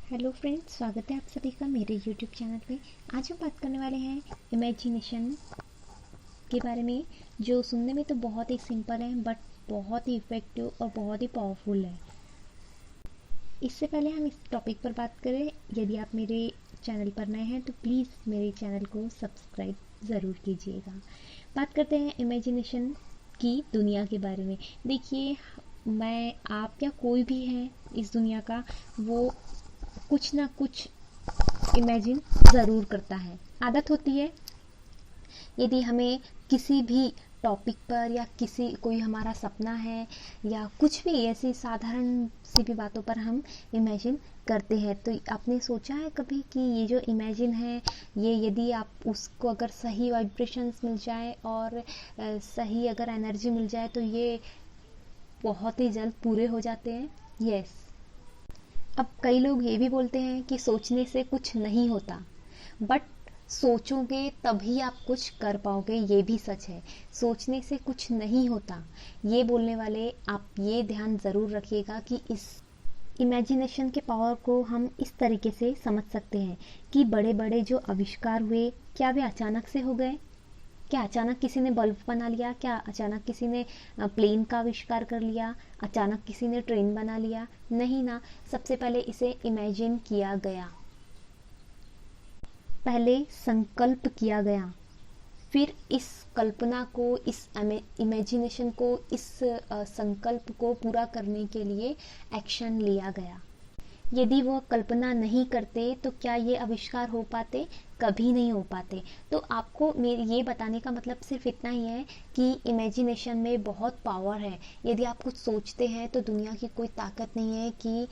Hello friends, स्वागत है आप सभी का मेरे यूट्यूब चैनल पे। आज हम बात करने वाले हैं इमेजिनेशन के बारे में, जो सुनने में तो बहुत ही सिंपल है बट बहुत ही इफ़ेक्टिव और बहुत ही पावरफुल है। इससे पहले हम इस टॉपिक पर बात करें, यदि आप मेरे चैनल पर नए हैं तो प्लीज़ मेरे चैनल को सब्सक्राइब ज़रूर कीजिएगा। बात करते हैं इमेजिनेशन की दुनिया के बारे में। देखिए, मैं आप या कोई भी है इस दुनिया का, वो कुछ ना कुछ इमेजिन ज़रूर करता है। आदत होती है, यदि हमें किसी भी टॉपिक पर या किसी कोई हमारा सपना है या कुछ भी ऐसी साधारण सी भी बातों पर हम इमेजिन करते हैं। तो आपने सोचा है कभी कि ये जो इमेजिन है, ये यदि आप उसको अगर सही वाइब्रेशंस मिल जाए और सही अगर एनर्जी मिल जाए तो ये बहुत ही जल्द पूरे हो जाते हैं। यस। अब कई लोग ये भी बोलते हैं कि सोचने से कुछ नहीं होता, बट सोचोगे तभी आप कुछ कर पाओगे, ये भी सच है। सोचने से कुछ नहीं होता, ये बोलने वाले आप ये ध्यान ज़रूर रखिएगा कि इस इमेजिनेशन के पावर को हम इस तरीके से समझ सकते हैं कि बड़े बड़े जो आविष्कार हुए, क्या वे अचानक से हो गए? क्या अचानक किसी ने बल्ब बना लिया? क्या अचानक किसी ने प्लेन का आविष्कार कर लिया? अचानक किसी ने ट्रेन बना लिया? नहीं ना। सबसे पहले इसे इमेजिन किया गया, पहले संकल्प किया गया, फिर इस कल्पना को, इस इमेजिनेशन को, इस संकल्प को पूरा करने के लिए एक्शन लिया गया। यदि वह कल्पना नहीं करते तो क्या ये आविष्कार हो पाते? कभी नहीं हो पाते। तो आपको मेरे ये बताने का मतलब सिर्फ इतना ही है कि इमेजिनेशन में बहुत पावर है। यदि आप कुछ सोचते हैं तो दुनिया की कोई ताकत नहीं है कि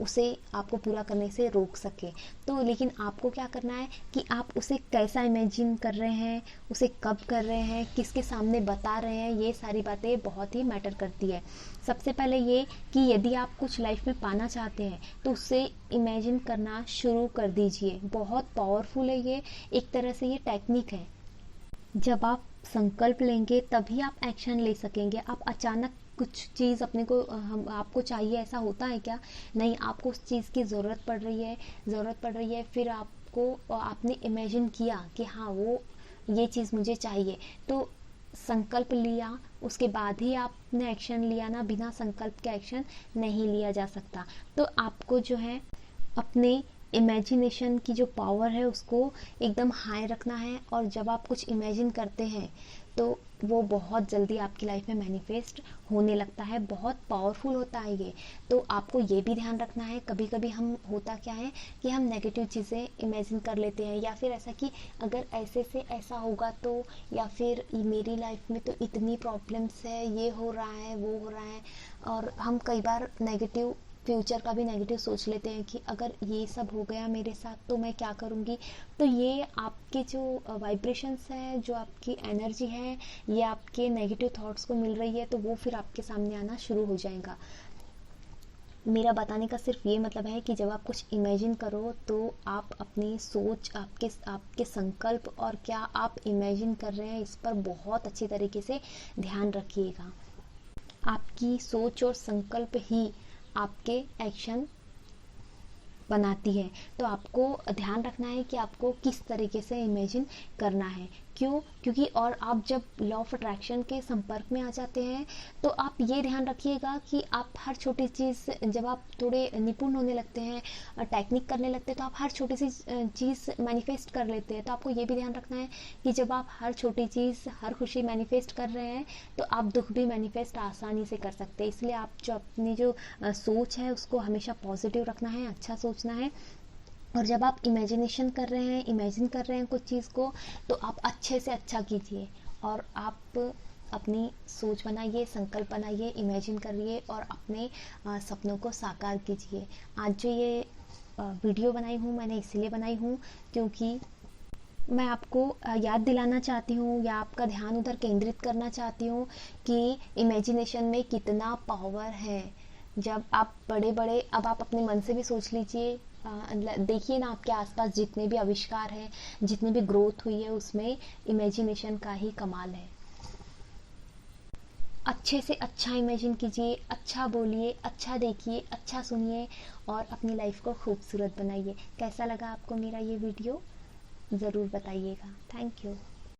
उसे आपको पूरा करने से रोक सके। तो लेकिन आपको क्या करना है कि आप उसे कैसा इमेजिन कर रहे हैं, उसे कब कर रहे हैं, किसके सामने बता रहे हैं, ये सारी बातें बहुत ही मैटर करती है। सबसे पहले ये कि यदि आप कुछ लाइफ में पाना चाहते हैं तो उसे इमेजिन करना शुरू कर दीजिए। बहुत पावरफुल है ये, एक तरह से ये टेक्निक है। जब आप संकल्प लेंगे तभी आप एक्शन ले सकेंगे। आप अचानक कुछ चीज़ अपने को हम आपको चाहिए, ऐसा होता है क्या? नहीं, आपको उस चीज़ की ज़रूरत पड़ रही है, फिर आपने इमेजिन किया कि हाँ, वो ये चीज़ मुझे चाहिए, तो संकल्प लिया, उसके बाद ही आपने एक्शन लिया ना। बिना संकल्प के एक्शन नहीं लिया जा सकता। तो आपको जो है अपने इमेजिनेशन की जो पावर है उसको एकदम हाई रखना है, और जब आप कुछ इमेजिन करते हैं तो वो बहुत जल्दी आपकी लाइफ में मैनिफेस्ट होने लगता है। बहुत पावरफुल होता है ये। तो आपको ये भी ध्यान रखना है, कभी कभी हम होता क्या है कि हम नेगेटिव चीज़ें इमेजिन कर लेते हैं, या फिर ऐसा कि अगर ऐसे से ऐसा होगा तो, या फिर मेरी लाइफ में तो इतनी प्रॉब्लम्स है, ये हो रहा है, वो हो रहा है। और हम कई बार नेगेटिव फ्यूचर का भी नेगेटिव सोच लेते हैं कि अगर ये सब हो गया मेरे साथ तो मैं क्या करूँगी। तो ये आपके जो वाइब्रेशंस है, जो आपकी एनर्जी है, ये आपके नेगेटिव थॉट्स को मिल रही है, तो वो फिर आपके सामने आना शुरू हो जाएगा। मेरा बताने का सिर्फ ये मतलब है कि जब आप कुछ इमेजिन करो तो आप अपनी सोच, आपके आपके संकल्प और क्या आप इमेजिन कर रहे हैं, इस पर बहुत अच्छी तरीके से ध्यान रखिएगा। आपकी सोच और संकल्प ही आपके एक्शन बनाती है। तो आपको ध्यान रखना है कि आपको किस तरीके से इमेजिन करना है। क्यों? क्योंकि और आप जब लॉ ऑफ अट्रैक्शन के संपर्क में आ जाते हैं तो आप ये ध्यान रखिएगा कि आप हर छोटी चीज़, जब आप थोड़े निपुण होने लगते हैं, टेक्निक करने लगते हैं, तो आप हर छोटी सी चीज़ मैनिफेस्ट कर लेते हैं। तो आपको ये भी ध्यान रखना है कि जब आप हर छोटी चीज़, हर खुशी मैनिफेस्ट कर रहे हैं तो आप दुख भी मैनिफेस्ट आसानी से कर सकते हैं। इसलिए आप जो अपनी जो सोच है उसको हमेशा पॉजिटिव रखना है, अच्छा सोचना है। और जब आप इमेजिन कर रहे हैं कुछ चीज़ को, तो आप अच्छे से अच्छा कीजिए, और आप अपनी सोच बनाइए, संकल्प बनाइए, इमेजिन करिए और अपने सपनों को साकार कीजिए। आज जो ये वीडियो बनाई हूँ, मैंने इसीलिए बनाई हूँ क्योंकि मैं आपको याद दिलाना चाहती हूँ या आपका ध्यान उधर केंद्रित करना चाहती हूँ कि इमेजिनेशन में कितना पावर है। जब आप बड़े बड़े, अब आप अपने मन से भी सोच लीजिए, देखिए ना आपके आसपास जितने भी आविष्कार हैं, जितनी भी ग्रोथ हुई है, उसमें इमेजिनेशन का ही कमाल है। अच्छे से अच्छा इमेजिन कीजिए, अच्छा बोलिए, अच्छा देखिए, अच्छा सुनिए और अपनी लाइफ को खूबसूरत बनाइए। कैसा लगा आपको मेरा ये वीडियो? ज़रूर बताइएगा। Thank you.